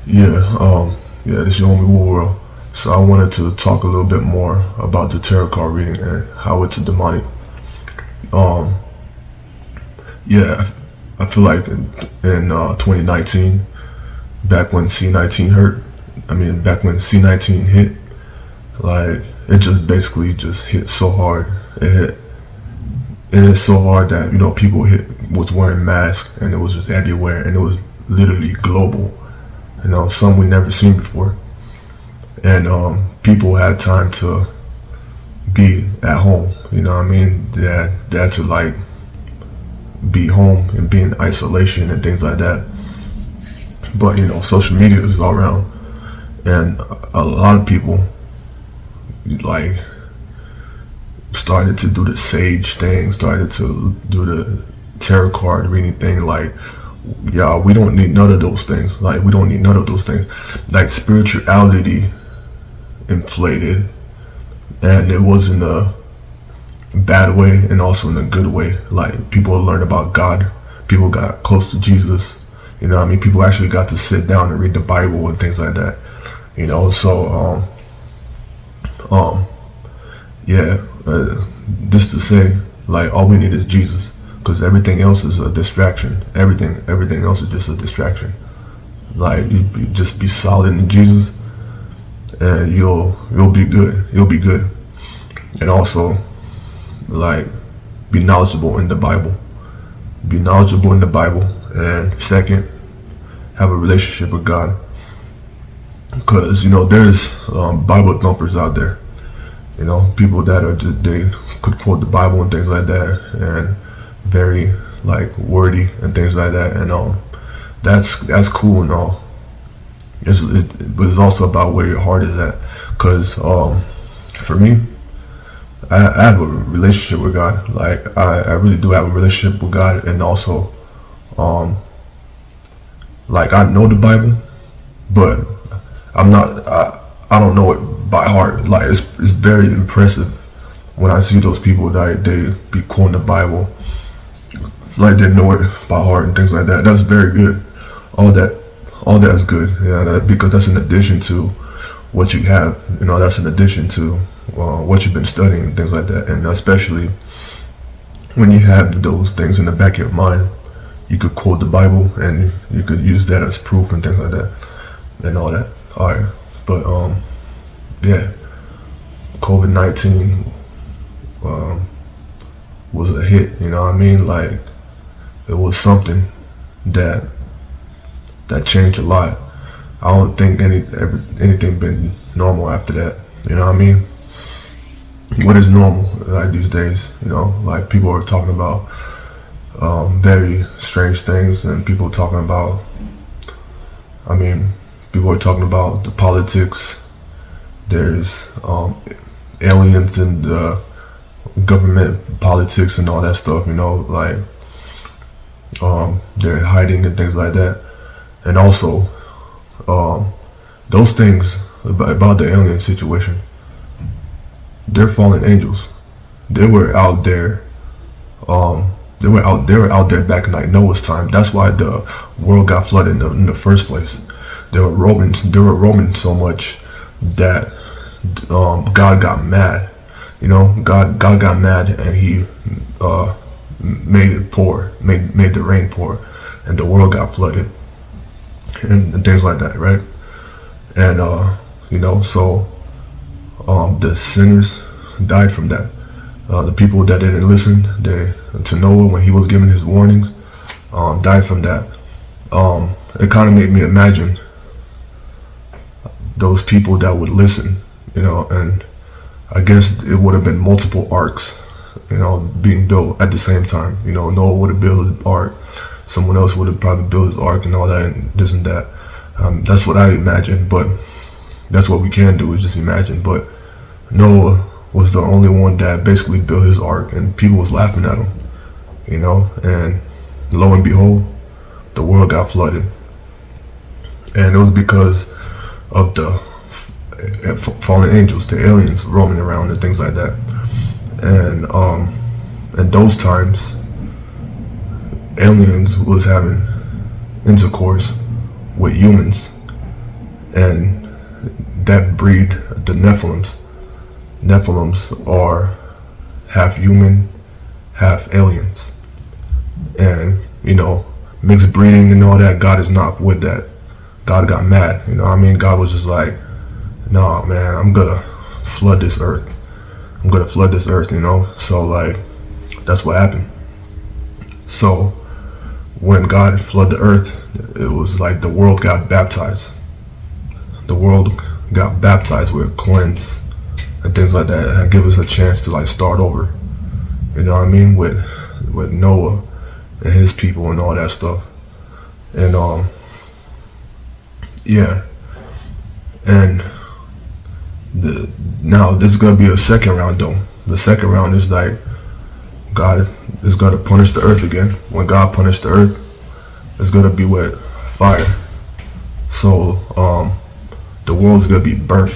Yeah, yeah, this is your homie World. So I wanted to talk a little bit more about the tarot card reading and how it's a demonic. Um, yeah, I feel like in 2019, back when C19 hurt, back when C19 hit, like it just basically just hit so hard. It is so hard that people was wearing masks and it was just everywhere and it was literally global. Some we never seen before. And people had time to be at home. They had to like be home and be in isolation and things like that. But social media is all around, and a lot of people like started to do the sage thing, started to do the tarot card reading thing. Like, yeah, we don't need none of those things. Like, we don't need none of those things. Like, spirituality inflated, and it was in a bad way and also in a good way. Like, people learned about God, people got close to Jesus. People actually got to sit down and read the Bible and things like that. So yeah, just to say, like, all we need is Jesus, because everything else is a distraction. Everything else is just a distraction. Like, you just be solid in Jesus, and you'll be good. You'll be good. And also, like, be knowledgeable in the Bible. Be knowledgeable in the Bible. And second, have a relationship with God. Because, there's Bible thumpers out there. People that are just, they could quote the Bible and things like that, and very, like, wordy and things like that. And that's cool and all. But it's also about where your heart is at. Because for me, I have a relationship with God. Like, I really do have a relationship with God. And also, like, I know the Bible, but I don't know it by heart. Like, it's very impressive when I see those people that they be quoting the Bible, like they know it by heart and things like that. That's very good. All that's good. Yeah, because that's in addition to what you have. That's in addition to what you've been studying and things like that. And especially when you have those things in the back of your mind, you could quote the Bible and you could use that as proof and things like that and all that. All right, but yeah, COVID-19 was a hit. Like, it was something that changed a lot. I don't think anything been normal after that. What is normal like these days? Like, people are talking about very strange things, and people talking about. People are talking about the politics. There's aliens and government politics and all that stuff. Like, they're hiding and things like that. And also, those things about the alien situation, they're fallen angels. They were out there. They were out there back in, like, Noah's time. That's why the world got flooded in the first place. They were roaming so much that God got mad. God got mad, and he made it pour, made the rain pour, and the world got flooded and things like that, right? And so the sinners died from that. The people that didn't listen to Noah when he was giving his warnings died from that. It kind of made me imagine those people that would listen, and I guess it would have been multiple arcs, being built at the same time. Noah would have built his ark, someone else would have probably built his ark and all that and this and that. That's what I imagine, but that's what we can do, is just imagine. But Noah was the only one that basically built his ark, and people was laughing at him, and lo and behold, the world got flooded. And it was because of the fallen angels, the aliens roaming around and things like that. And in those times, aliens was having intercourse with humans, and that breed, the Nephilims. Nephilims are half human, half aliens, and mixed breeding and all that. God is not with that. God got mad. God was just like, nah, man, I'm gonna flood this earth. I'm gonna flood this earth. So like, that's what happened. So when God flooded the earth, it was like the world got baptized. The world got baptized with cleanse and things like that, and give us a chance to like start over. With Noah and his people and all that stuff. And yeah. And now this is gonna be a second round though. The second round is like God is gonna punish the earth again. When God punished the earth, it's gonna be with fire. So the world's gonna be burnt.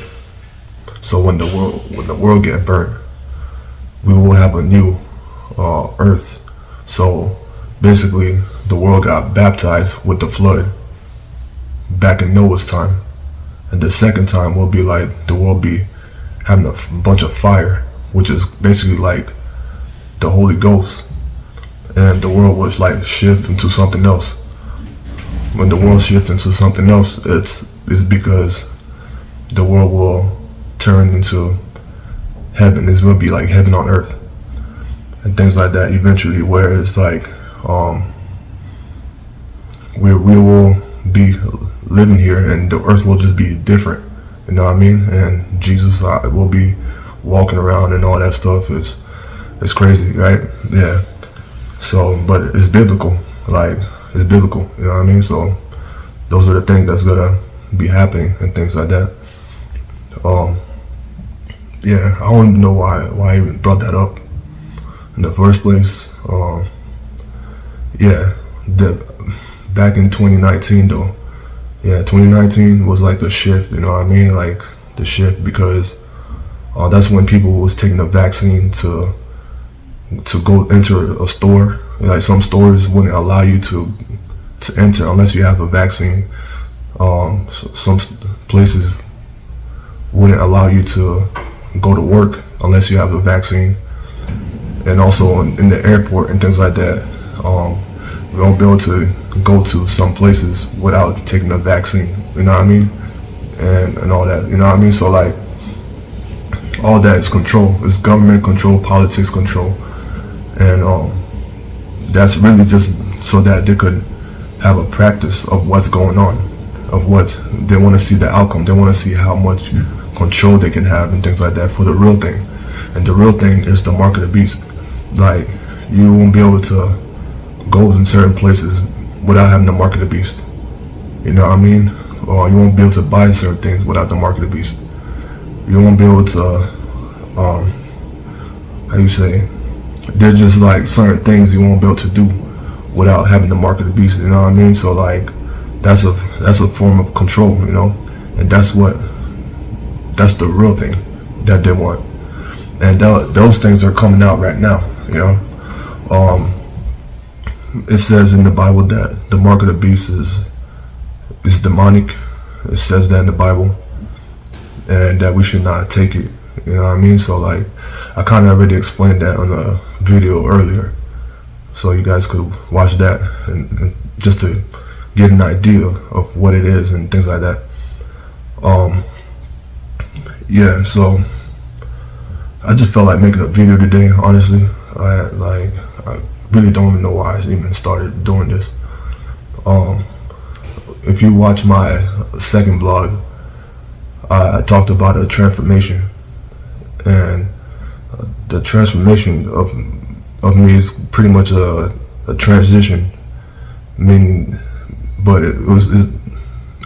So when the world get burnt, we will have a new earth. So basically the world got baptized with the flood back in Noah's time, and the second time will be like the world be having a bunch of fire, which is basically like the Holy Ghost, and the world was like shift into something else. When the world shifts into something else, it's because the world will turn into heaven. It's gonna be like heaven on earth and things like that eventually, where it's like we will be living here and the earth will just be different, and Jesus will be walking around and all that stuff. It's crazy, right? Yeah. So but it's biblical, like it's biblical, so those are the things that's gonna be happening and things like that. Yeah, I don't even know why I even brought that up in the first place. Yeah, back in 2019 though. Yeah, 2019 was like the shift, like the shift, because that's when people was taking the vaccine to go enter a store. Like some stores wouldn't allow you to enter unless you have a vaccine. Some places wouldn't allow you to go to work unless you have a vaccine, and also in the airport and things like that. We won't be able to go to some places without taking a vaccine, and all that, so like all that is control. It's government control, politics control, and that's really just so that they could have a practice of what's going on, of what they want to see, the outcome. They want to see how much control they can have and things like that for the real thing. And the real thing is the mark of the beast. Like, you won't be able to go in certain places without having the mark of the beast. Or you won't be able to buy certain things without the mark of the beast. You won't be able to there's just like certain things you won't be able to do without having the mark of the beast. So like that's a form of control, and that's the real thing that they want. And those things are coming out right now. It says in the Bible that the mark of the beast is demonic. It says that in the Bible, and that we should not take it. So like I kind of already explained that on a video earlier, so you guys could watch that and just to get an idea of what it is and things like that. Yeah, so I just felt like making a video today, honestly. I really don't even know why I even started doing this. If you watch my second vlog, I talked about a transformation, and the transformation of me is pretty much a transition, meaning, but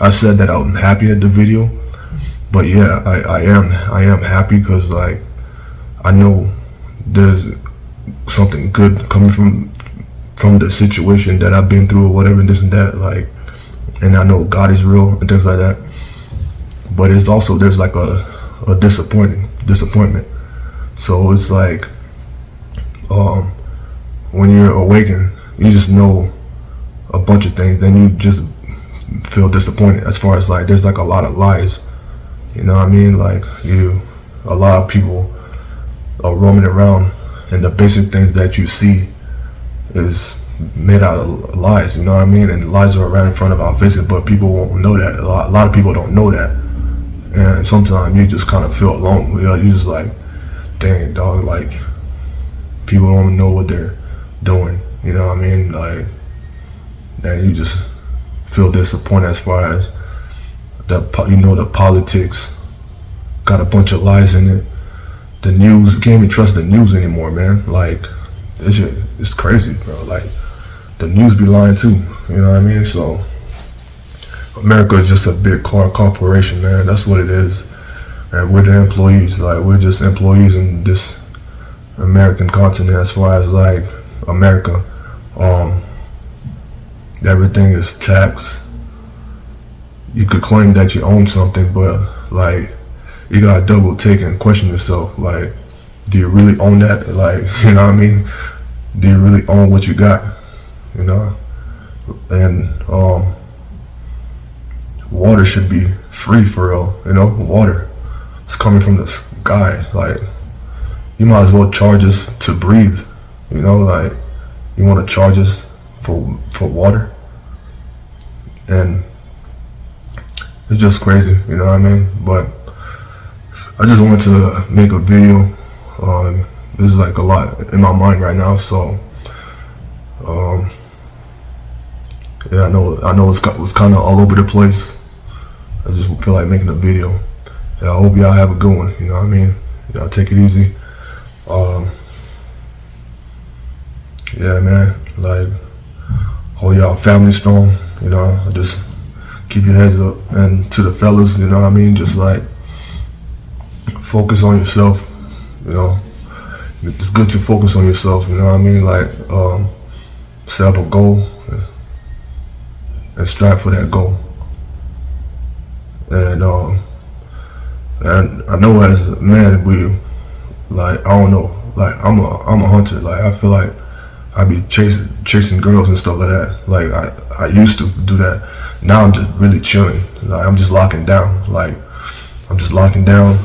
I said that I'm happy at the video, but yeah, I am happy because like I know there's something good coming from the situation that I've been through or whatever, and this and that, like, and I know God is real and things like that. But it's also, there's like a disappointment. So it's like when you're awakened, you just know a bunch of things, then feel disappointed as far as like there's like a lot of lies. You know what I mean? Like a lot of people are roaming around, and the basic things that you see is made out of lies. You know what I mean? And lies are right in front of our faces, but people won't know that. A lot of people don't know that, and sometimes you just kind of feel alone. You know, you just like, dang dog, like people don't know what they're doing. You know what I mean? Like, and you just feel disappointed as far as the politics got a bunch of lies in it. The news, you can't even trust the news anymore, man. Like, it's crazy, bro. Like, the news be lying too. You know what I mean? So America is just a big corporation, man. That's what it is. And we're the employees. Like, we're just employees in this American continent as far as like America. Everything is taxed. You could claim that you own something, but like you gotta double take and question yourself. Like, do you really own that? Like, you know what I mean? Do you really own what you got? You know? And water should be free for real. You know, water. It's coming from the sky. Like, you might as well charge us to breathe. You know, like, you want to charge us for water? And it's just crazy, you know what I mean? But I just wanted to make a video. There's like a lot in my mind right now, so yeah, I know it's kind of all over the place. I just feel like making a video. Yeah, I hope y'all have a good one. You know what I mean? Y'all take it easy. Yeah, man. Like, hold y'all family strong. You know, just keep your heads up. And to the fellas, you know what I mean? Just like focus on yourself. You know, it's good to focus on yourself. You know what I mean? Like, set up a goal and strive for that goal. And I know as a man, like, I don't know, like I'm a hunter. Like, I feel like I be chasing girls and stuff like that. Like, I used to do that. Now I'm just really chilling. Like, I'm just locking down. Like, I'm just locking down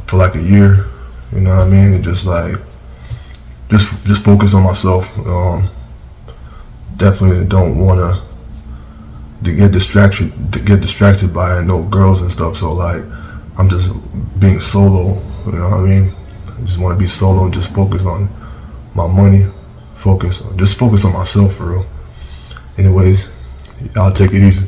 for like a year. You know what I mean? And just like, just focus on myself. Definitely don't want to get distracted by no girls and stuff. So like, I'm just being solo. You know what I mean? I just want to be solo and just focus on my money. Just focus on myself for real. Anyways, y'all take it easy.